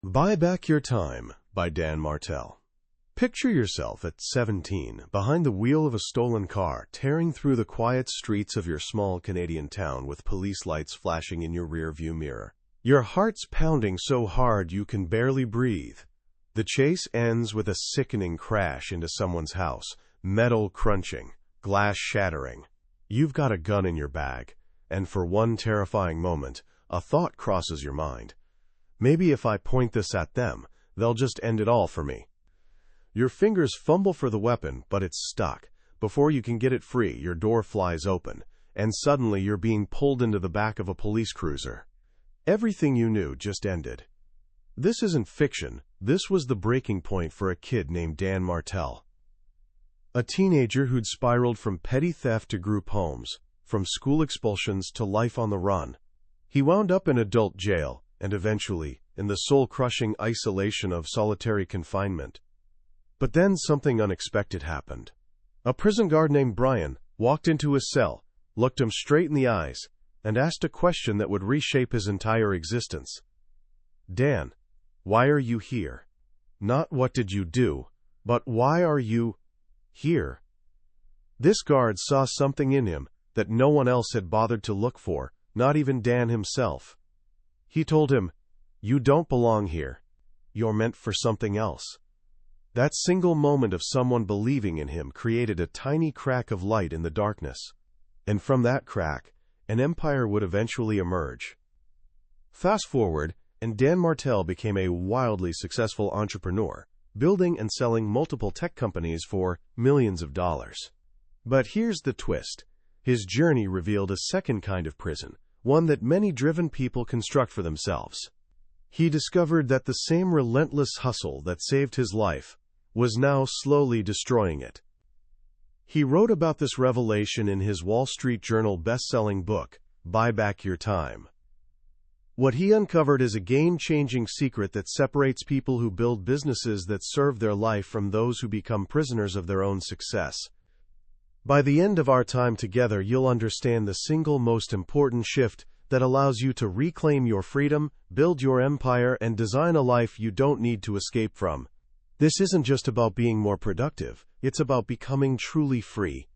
Buy Back Your Time by Dan Martell. Picture yourself at 17, behind the wheel of a stolen car, tearing through the quiet streets of your small Canadian town with police lights flashing in your rearview mirror. Your heart's pounding so hard you can barely breathe. The chase ends with a sickening crash into someone's house, metal crunching, glass shattering. You've got a gun in your bag, and for one terrifying moment, a thought crosses your mind. Maybe if I point this at them, they'll just end it all for me. Your fingers fumble for the weapon, but it's stuck. Before you can get it free, your door flies open, and suddenly you're being pulled into the back of a police cruiser. Everything you knew just ended. This isn't fiction. This was the breaking point for a kid named Dan Martell. A teenager who'd spiraled from petty theft to group homes, from school expulsions to life on the run. He wound up in adult jail, and eventually, in the soul-crushing isolation of solitary confinement. But then something unexpected happened. A prison guard named Brian walked into his cell, looked him straight in the eyes, and asked a question that would reshape his entire existence. Dan, why are you here? Not what did you do, but why are you here? This guard saw something in him that no one else had bothered to look for, not even Dan himself. He told him, "You don't belong here. You're meant for something else." That single moment of someone believing in him created a tiny crack of light in the darkness. And from that crack, an empire would eventually emerge. Fast forward, and Dan Martell became a wildly successful entrepreneur, building and selling multiple tech companies for millions of dollars. But here's the twist. His journey revealed a second kind of prison, one that many driven people construct for themselves. He discovered that the same relentless hustle that saved his life was now slowly destroying it. He wrote about this revelation in his Wall Street Journal best-selling book, Buy Back Your Time. What he uncovered is a game-changing secret that separates people who build businesses that serve their life from those who become prisoners of their own success. By the end of our time together, you'll understand the single most important shift that allows you to reclaim your freedom, build your empire, and design a life you don't need to escape from. This isn't just about being more productive, it's about becoming truly free.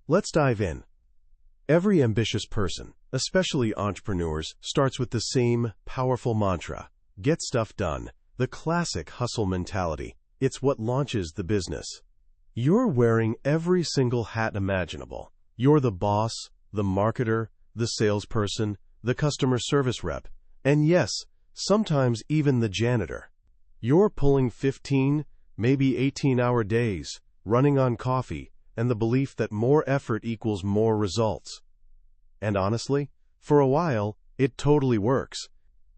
Let's dive in. Every ambitious person, especially entrepreneurs, starts with the same powerful mantra: get stuff done. The classic hustle mentality. It's what launches the business. You're wearing every single hat imaginable. You're the boss, the marketer, the salesperson, the customer service rep, and yes, sometimes even the janitor. You're pulling 15, maybe 18-hour days, running on coffee, and the belief that more effort equals more results. And honestly, for a while, it totally works.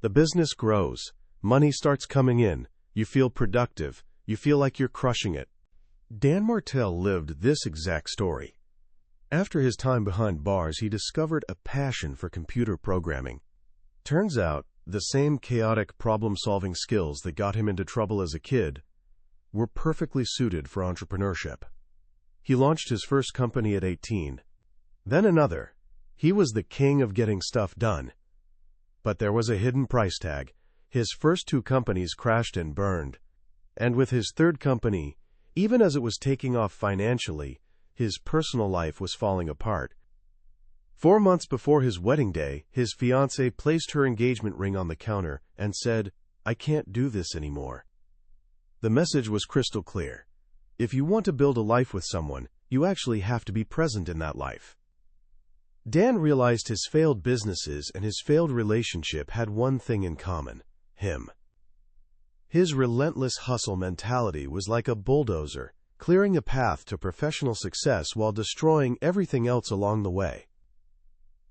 The business grows, money starts coming in, you feel productive, you feel like you're crushing it. Dan Martell lived this exact story. After his time behind bars, he discovered a passion for computer programming. Turns out, the same chaotic problem-solving skills that got him into trouble as a kid were perfectly suited for entrepreneurship. He launched his first company at 18, then another. He was the king of getting stuff done. But there was a hidden price tag. His first two companies crashed and burned. And with his third company, even as it was taking off financially, his personal life was falling apart. 4 months before his wedding day, his fiancée placed her engagement ring on the counter and said, "I can't do this anymore." The message was crystal clear. If you want to build a life with someone, you actually have to be present in that life. Dan realized his failed businesses and his failed relationship had one thing in common: him. His relentless hustle mentality was like a bulldozer, clearing a path to professional success while destroying everything else along the way.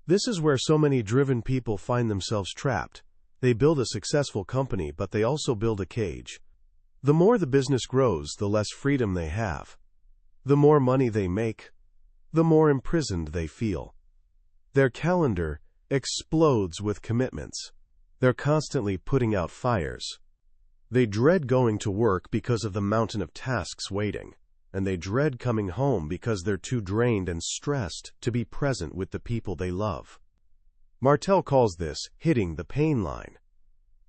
This is where so many driven people find themselves trapped. They build a successful company, but they also build a cage. The more the business grows, the less freedom they have. The more money they make, the more imprisoned they feel. Their calendar explodes with commitments. They're constantly putting out fires. They dread going to work because of the mountain of tasks waiting, and they dread coming home because they're too drained and stressed to be present with the people they love. Martell calls this hitting the pain line.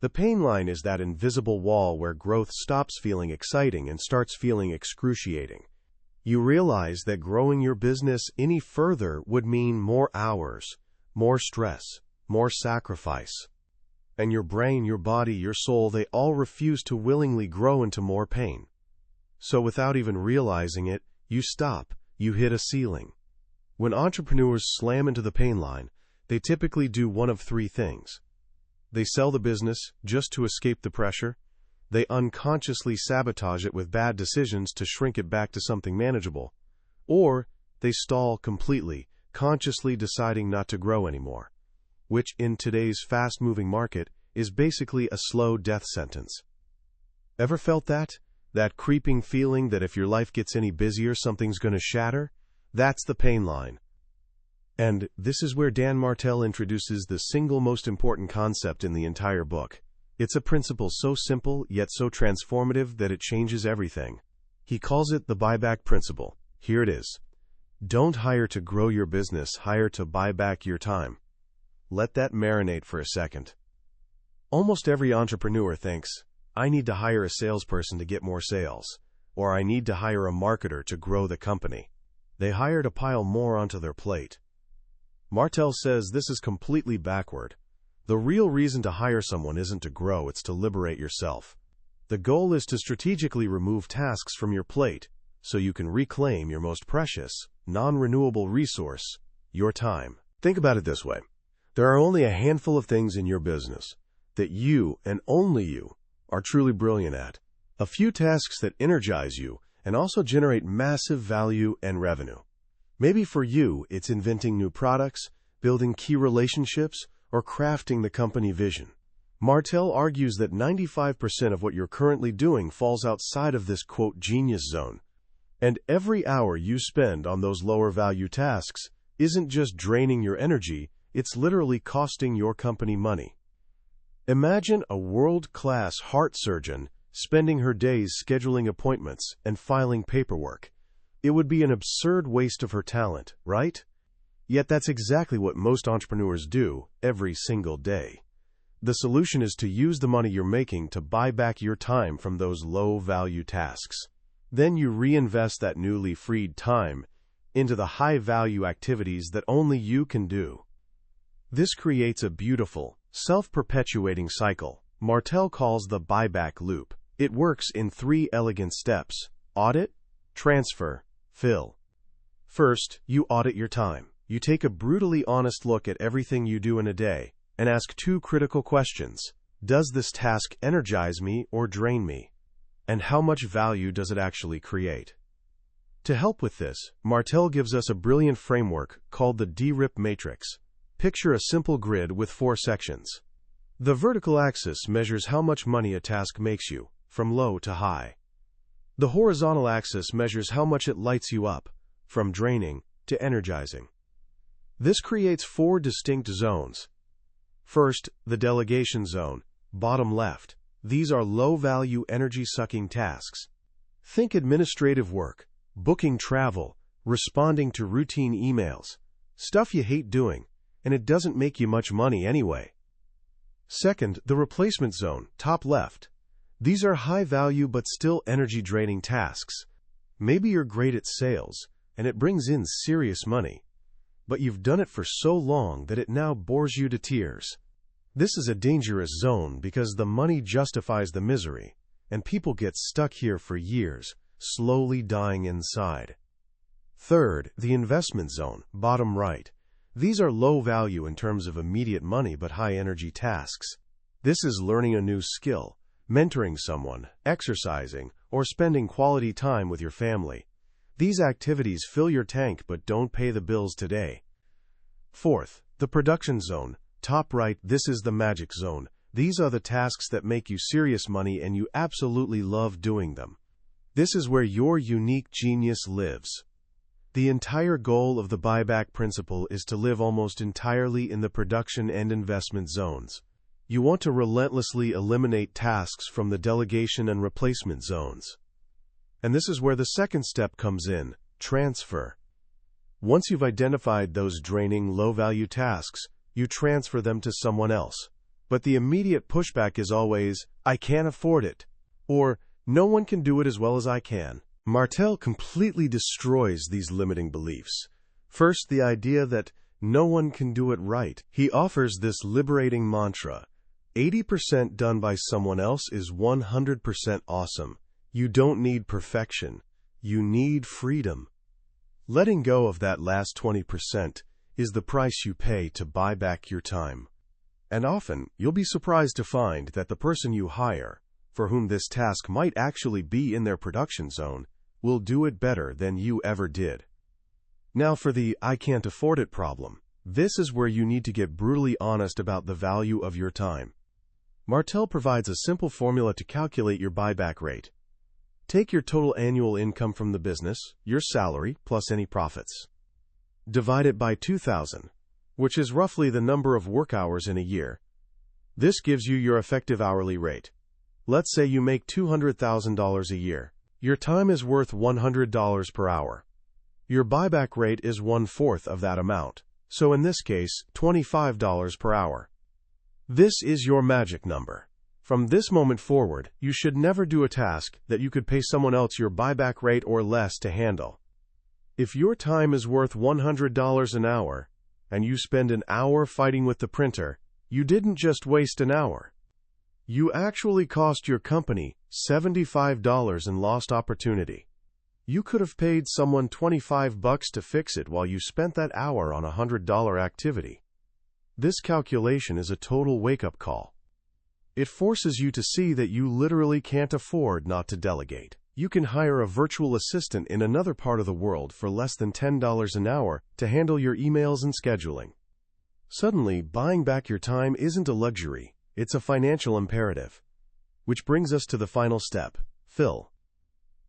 The pain line is that invisible wall where growth stops feeling exciting and starts feeling excruciating. You realize that growing your business any further would mean more hours, more stress, more sacrifice. And your brain, your body, your soul, they all refuse to willingly grow into more pain. So without even realizing it, you stop, you hit a ceiling. When entrepreneurs slam into the pain line, they typically do one of three things. They sell the business just to escape the pressure. They unconsciously sabotage it with bad decisions to shrink it back to something manageable. Or they stall completely, consciously deciding not to grow anymore, which in today's fast-moving market is basically a slow death sentence. Ever felt that? That creeping feeling that if your life gets any busier, something's going to shatter? That's the pain line. And this is where Dan Martell introduces the single most important concept in the entire book. It's a principle so simple, yet so transformative that it changes everything. He calls it the buyback principle. Here it is. Don't hire to grow your business, hire to buy back your time. Let that marinate for a second. Almost every entrepreneur thinks, I need to hire a salesperson to get more sales, or I need to hire a marketer to grow the company. They hire to pile more onto their plate. Martell says this is completely backward. The real reason to hire someone isn't to grow, it's to liberate yourself. The goal is to strategically remove tasks from your plate so you can reclaim your most precious, non-renewable resource, your time. Think about it this way. There are only a handful of things in your business that you, and only you, are truly brilliant at. A few tasks that energize you and also generate massive value and revenue. Maybe for you, it's inventing new products, building key relationships, or crafting the company vision. Martell argues that 95% of what you're currently doing falls outside of this, quote, genius zone. And every hour you spend on those lower value tasks isn't just draining your energy, it's literally costing your company money. Imagine a world-class heart surgeon spending her days scheduling appointments and filing paperwork. It would be an absurd waste of her talent, right? Yet that's exactly what most entrepreneurs do every single day. The solution is to use the money you're making to buy back your time from those low-value tasks. Then you reinvest that newly freed time into the high-value activities that only you can do. This creates a beautiful, self-perpetuating cycle Martell calls the buyback loop. It works in 3 elegant steps: audit, transfer, fill. First, you audit your time. You take a brutally honest look at everything you do in a day and ask 2 critical questions. Does this task energize me or drain me? And how much value does it actually create? To help with this, Martell gives us a brilliant framework called the DRIP matrix. Picture a simple grid with 4 sections. The vertical axis measures how much money a task makes you, from low to high. The horizontal axis measures how much it lights you up, from draining to energizing. This creates 4 distinct zones. First, the delegation zone, bottom left. These are low-value, energy-sucking tasks. Think administrative work, booking travel, responding to routine emails, stuff you hate doing, and it doesn't make you much money anyway. Second, the replacement zone, top left. These are high-value but still energy-draining tasks. Maybe you're great at sales, and it brings in serious money, but you've done it for so long that it now bores you to tears. This is a dangerous zone because the money justifies the misery, and people get stuck here for years, slowly dying inside. Third, the investment zone, bottom right. These are low value in terms of immediate money but high energy tasks. This is learning a new skill, mentoring someone, exercising, or spending quality time with your family. These activities fill your tank but don't pay the bills today. Fourth, the production zone, top right. This is the magic zone. These are the tasks that make you serious money and you absolutely love doing them. This is where your unique genius lives. The entire goal of the buyback principle is to live almost entirely in the production and investment zones. You want to relentlessly eliminate tasks from the delegation and replacement zones. And this is where the second step comes in, transfer. Once you've identified those draining, low-value tasks, you transfer them to someone else. But the immediate pushback is always, "I can't afford it," or "No one can do it as well as I can." Martell completely destroys these limiting beliefs. First, the idea that no one can do it right. He offers this liberating mantra: 80% done by someone else is 100% awesome. You don't need perfection. You need freedom. Letting go of that last 20% is the price you pay to buy back your time. And often, you'll be surprised to find that the person you hire, for whom this task might actually be in their production zone, will do it better than you ever did. Now for the "I can't afford it" problem. This is where you need to get brutally honest about the value of your time. Martell provides a simple formula to calculate your buyback rate. Take your total annual income from the business, your salary, plus any profits. Divide it by 2,000, which is roughly the number of work hours in a year. This gives you your effective hourly rate. Let's say you make $200,000 a year. Your time is worth $100 per hour. Your buyback rate is 1/4 of that amount, so in this case, $25 per hour. This is your magic number. From this moment forward, you should never do a task that you could pay someone else your buyback rate or less to handle. If your time is worth $100 an hour, and you spend an hour fighting with the printer, you didn't just waste an hour. You actually cost your company $75 in lost opportunity. You could have paid someone $25 to fix it while you spent that hour on a $100 activity. This calculation is a total wake-up call. It forces you to see that you literally can't afford not to delegate. You can hire a virtual assistant in another part of the world for less than $10 an hour to handle your emails and scheduling. Suddenly, buying back your time isn't a luxury, it's a financial imperative. Which brings us to the final step: fill.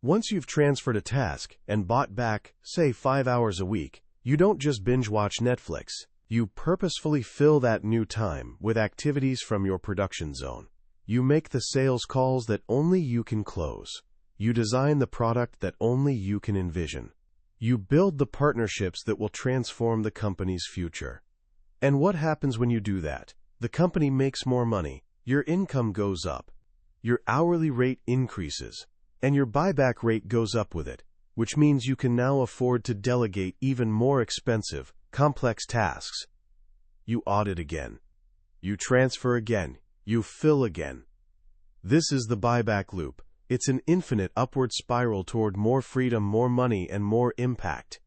Once you've transferred a task and bought back, say, 5 hours a week, you don't just binge-watch Netflix. You purposefully fill that new time with activities from your production zone. You make the sales calls that only you can close. You design the product that only you can envision. You build the partnerships that will transform the company's future. And what happens when you do that? The company makes more money, your income goes up, your hourly rate increases, and your buyback rate goes up with it, which means you can now afford to delegate even more expensive, complex tasks. You audit again. You transfer again. You fill again. This is the buyback loop. It's an infinite upward spiral toward more freedom, more money, and more impact.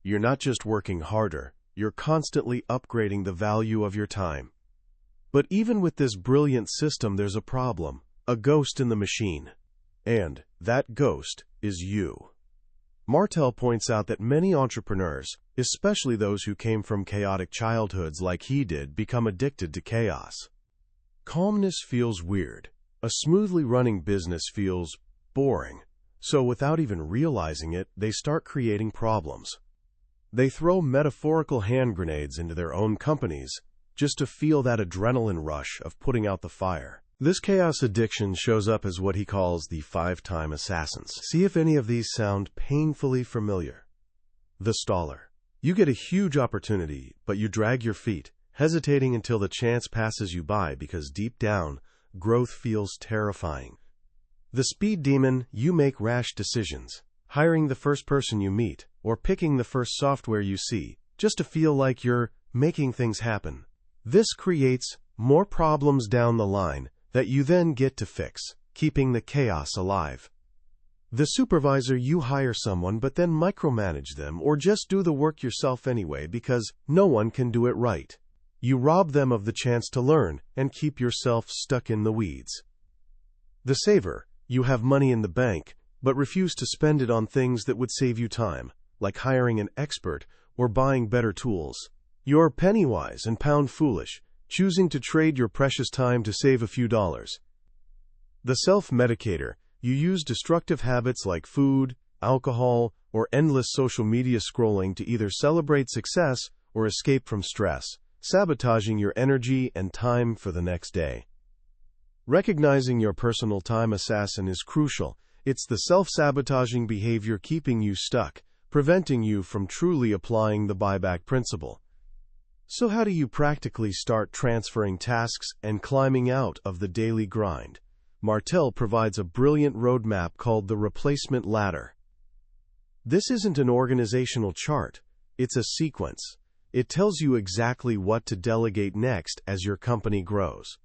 You're not just working harder, you're constantly upgrading the value of your time. But even with this brilliant system, there's a problem, a ghost in the machine. And that ghost is you. Martell points out that many entrepreneurs, especially those who came from chaotic childhoods like he did, become addicted to chaos. Calmness feels weird. A smoothly running business feels boring. So without even realizing it, they start creating problems. They throw metaphorical hand grenades into their own companies just to feel that adrenaline rush of putting out the fire. This chaos addiction shows up as what he calls the 5-time assassins. See if any of these sound painfully familiar. The staller. You get a huge opportunity, but you drag your feet, hesitating until the chance passes you by because deep down, growth feels terrifying. The speed demon. You make rash decisions, hiring the first person you meet, or picking the first software you see, just to feel like you're making things happen. This creates more problems down the line that you then get to fix, keeping the chaos alive. The supervisor. You hire someone but then micromanage them or just do the work yourself anyway because no one can do it right. You rob them of the chance to learn and keep yourself stuck in the weeds. The saver. You have money in the bank but refuse to spend it on things that would save you time, like hiring an expert or buying better tools. You're penny wise and pound foolish, choosing to trade your precious time to save a few dollars. The self-medicator. You use destructive habits like food, alcohol, or endless social media scrolling to either celebrate success or escape from stress, sabotaging your energy and time for the next day. Recognizing your personal time assassin is crucial. It's the self-sabotaging behavior keeping you stuck, preventing you from truly applying the buyback principle. So how do you practically start transferring tasks and climbing out of the daily grind? Martell provides a brilliant roadmap called the replacement ladder. This isn't an organizational chart, it's a sequence. It tells you exactly what to delegate next as your company grows.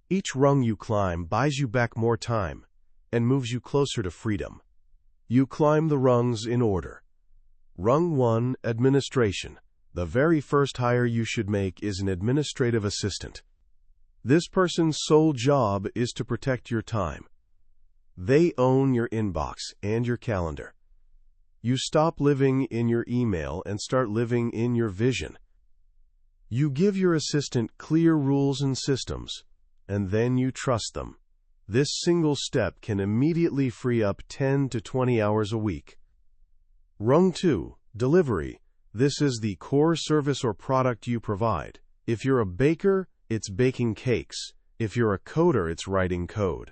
Each rung you climb buys you back more time and moves you closer to freedom. You climb the rungs in order. Rung 1, administration. The very first hire you should make is an administrative assistant. This person's sole job is to protect your time. They own your inbox and your calendar. You stop living in your email and start living in your vision. You give your assistant clear rules and systems, and then you trust them. This single step can immediately free up 10 to 20 hours a week. Rung 2, delivery. This is the core service or product you provide. If you're a baker, it's baking cakes. If you're a coder, it's writing code.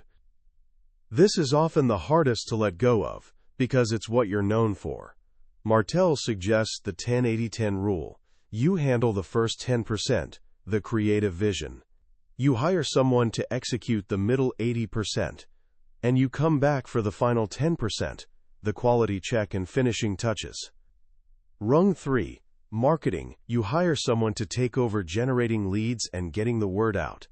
This is often the hardest to let go of, because it's what you're known for. Martell suggests the 10-80-10 rule. You handle the first 10%, the creative vision. You hire someone to execute the middle 80%, and you come back for the final 10%, the quality check and finishing touches. Rung 3, marketing. You hire someone to take over generating leads and getting the word out.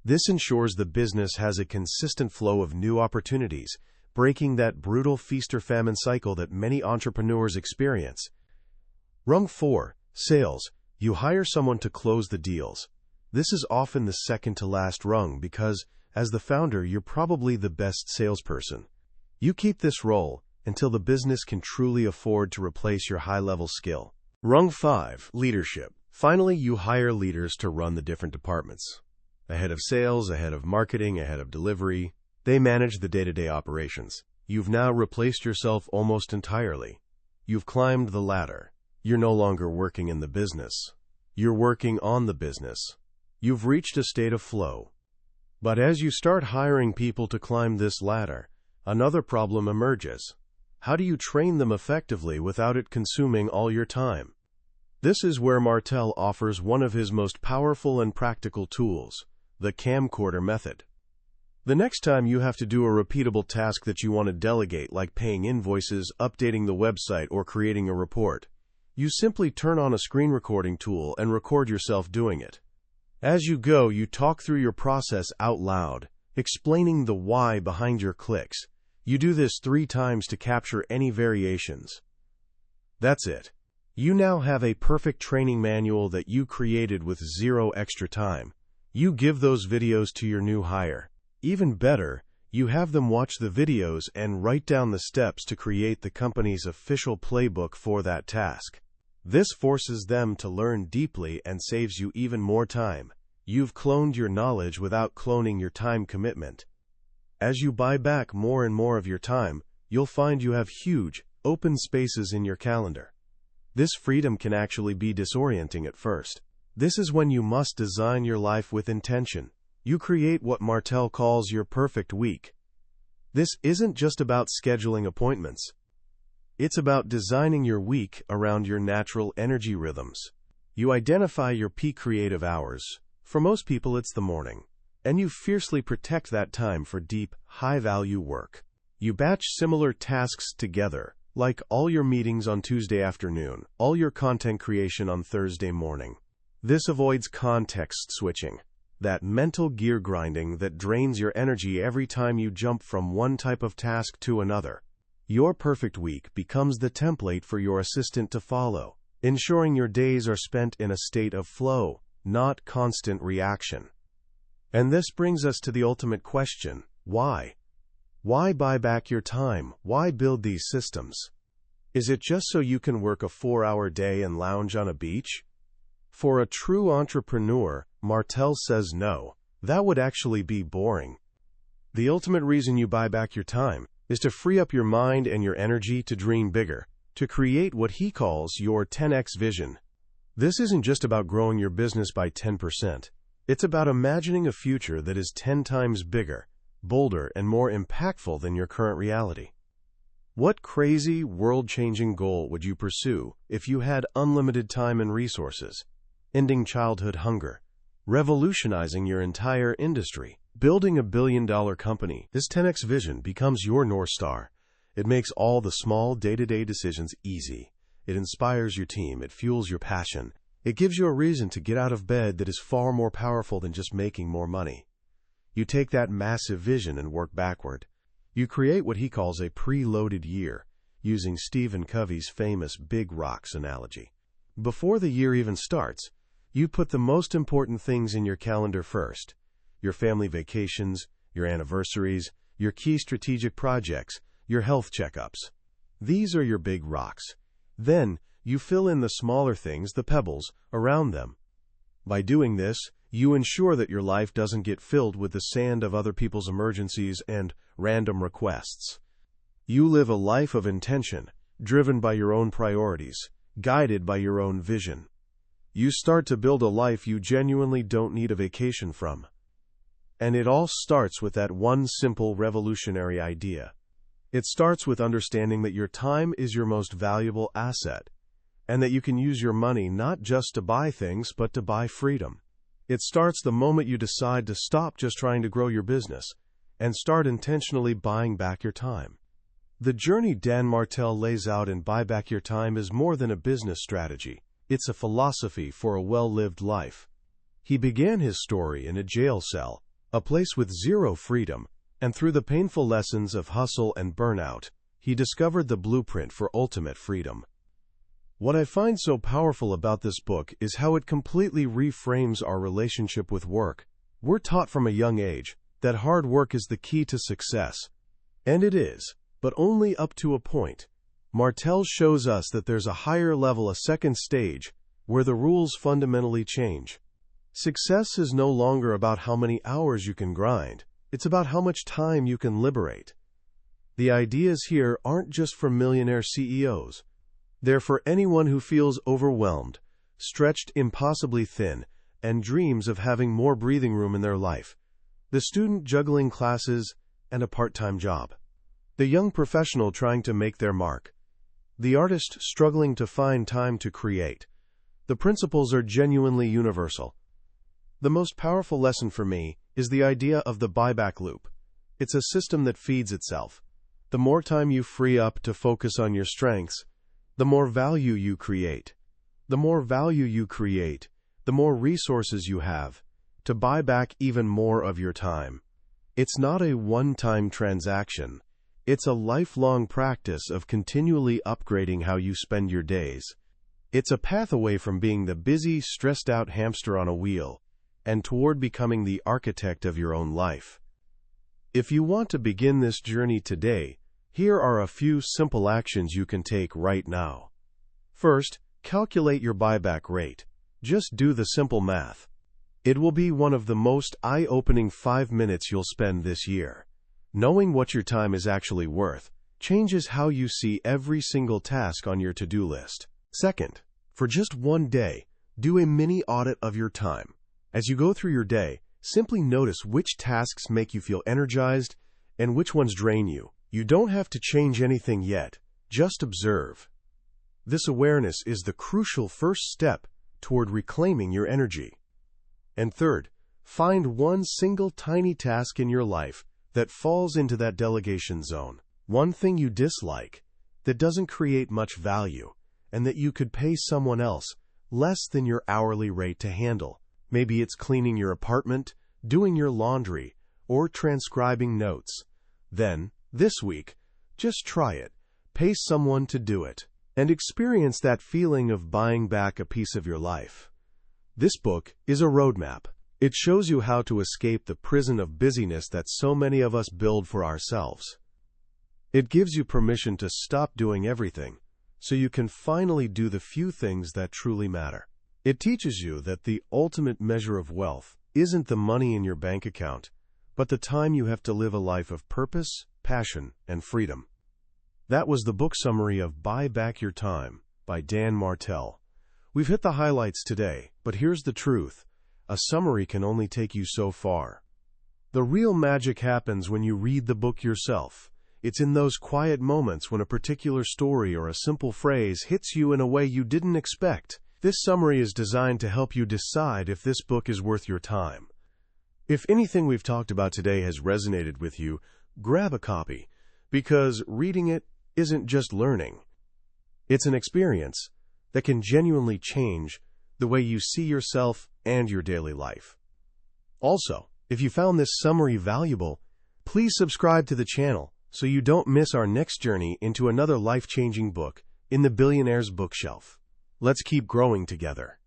This ensures the business has a consistent flow of new opportunities, breaking that brutal feast-or-famine cycle that many entrepreneurs experience. Rung 4, sales. You hire someone to close the deals. This is often the second to last rung because, as the founder, you're probably the best salesperson. You keep this role until the business can truly afford to replace your high-level skill. Rung 5, leadership. Finally, you hire leaders to run the different departments. A head of sales, a head of marketing, a head of delivery. They manage the day-to-day operations. You've now replaced yourself almost entirely. You've climbed the ladder. You're no longer working in the business. You're working on the business. You've reached a state of flow. But as you start hiring people to climb this ladder, another problem emerges. How do you train them effectively without it consuming all your time? This is where Martell offers one of his most powerful and practical tools, the camcorder method. The next time you have to do a repeatable task that you want to delegate, like paying invoices, updating the website, or creating a report, you simply turn on a screen recording tool and record yourself doing it. As you go, you talk through your process out loud, explaining the why behind your clicks. You do this 3 times to capture any variations. That's it. You now have a perfect training manual that you created with 0 extra time. You give those videos to your new hire. Even better, you have them watch the videos and write down the steps to create the company's official playbook for that task. This forces them to learn deeply and saves you even more time. You've cloned your knowledge without cloning your time commitment. As you buy back more and more of your time, you'll find you have huge, open spaces in your calendar. This freedom can actually be disorienting at first. This is when you must design your life with intention. You create what Martell calls your perfect week. This isn't just about scheduling appointments. It's about designing your week around your natural energy rhythms. You identify your peak creative hours. For most people, it's the morning. And you fiercely protect that time for deep, high-value work. You batch similar tasks together, like all your meetings on Tuesday afternoon, all your content creation on Thursday morning. This avoids context switching, that mental gear grinding that drains your energy every time you jump from one type of task to another. Your perfect week becomes the template for your assistant to follow, ensuring your days are spent in a state of flow, not constant reaction. And this brings us to the ultimate question: why? Why buy back your time? Why build these systems? Is it just so you can work a 4-hour day and lounge on a beach? For a true entrepreneur, Martell says no. That would actually be boring. The ultimate reason you buy back your time is to free up your mind and your energy to dream bigger, to create what he calls your 10x vision. This isn't just about growing your business by 10%. It's about imagining a future that is 10 times bigger, bolder, and more impactful than your current reality. What crazy, world-changing goal would you pursue if you had unlimited time and resources? ending childhood hunger, revolutionizing your entire industry, building a billion-dollar company. This 10x vision becomes your North Star. It makes all the small day-to-day decisions easy. It inspires your team. It fuels your passion. It gives you a reason to get out of bed that is far more powerful than just making more money. You take that massive vision and work backward. You create what he calls a preloaded year, using Stephen Covey's famous big rocks analogy. Before the year even starts, you put the most important things in your calendar first: your family vacations, your anniversaries, your key strategic projects, your health checkups. These are your big rocks. Then, you fill in the smaller things, the pebbles, around them. By doing this, you ensure that your life doesn't get filled with the sand of other people's emergencies and random requests. You live a life of intention, driven by your own priorities, guided by your own vision. You start to build a life you genuinely don't need a vacation from. And it all starts with that one simple revolutionary idea. It starts with understanding that your time is your most valuable asset, and that you can use your money not just to buy things, but to buy freedom. It starts the moment you decide to stop just trying to grow your business and start intentionally buying back your time. The journey Dan Martell lays out in Buy Back Your Time is more than a business strategy. It's a philosophy for a well-lived life. He began his story in a jail cell, a place with zero freedom, and through the painful lessons of hustle and burnout, he discovered the blueprint for ultimate freedom. What I find so powerful about this book is how it completely reframes our relationship with work. We're taught from a young age that hard work is the key to success. And it is, but only up to a point. Martell shows us that there's a higher level, a second stage, where the rules fundamentally change. Success is no longer about how many hours you can grind. It's about how much time you can liberate. The ideas here aren't just for millionaire CEOs. They're for anyone who feels overwhelmed, stretched impossibly thin, and dreams of having more breathing room in their life. The student juggling classes and a part-time job. The young professional trying to make their mark. The artist struggling to find time to create. The principles are genuinely universal. The most powerful lesson for me is the idea of the buyback loop. It's a system that feeds itself. The more time you free up to focus on your strengths, the more value you create. The more value you create, the more resources you have to buy back even more of your time. It's not a one-time transaction. It's a lifelong practice of continually upgrading how you spend your days. It's a path away from being the busy, stressed-out hamster on a wheel and toward becoming the architect of your own life. If you want to begin this journey today, here are a few simple actions you can take right now. First, calculate your buyback rate. Just do the simple math. It will be one of the most eye-opening 5 minutes you'll spend this year. Knowing what your time is actually worth changes how you see every single task on your to-do list. Second, for just one day, do a mini audit of your time. As you go through your day, simply notice which tasks make you feel energized and which ones drain you. You don't have to change anything yet, just observe. This awareness is the crucial first step toward reclaiming your energy. And third, find one single tiny task in your life that falls into that delegation zone. One thing you dislike, that doesn't create much value, and that you could pay someone else less than your hourly rate to handle. Maybe it's cleaning your apartment, doing your laundry, or transcribing notes. Then, this week, just try it. Pay someone to do it, and experience that feeling of buying back a piece of your life. This book is a roadmap. It shows you how to escape the prison of busyness that so many of us build for ourselves. It gives you permission to stop doing everything, so you can finally do the few things that truly matter. It teaches you that the ultimate measure of wealth isn't the money in your bank account, but the time you have to live a life of purpose, passion, and freedom. That was the book summary of Buy Back Your Time by Dan Martell. We've hit the highlights today, but here's the truth. A summary can only take you so far. The real magic happens when you read the book yourself. It's in those quiet moments when a particular story or a simple phrase hits you in a way you didn't expect. This summary is designed to help you decide if this book is worth your time. If anything we've talked about today has resonated with you, grab a copy, because reading it isn't just learning. It's an experience that can genuinely change the way you see yourself and your daily life. Also, if you found this summary valuable, please subscribe to the channel so you don't miss our next journey into another life-changing book in the billionaire's bookshelf. Let's keep growing together.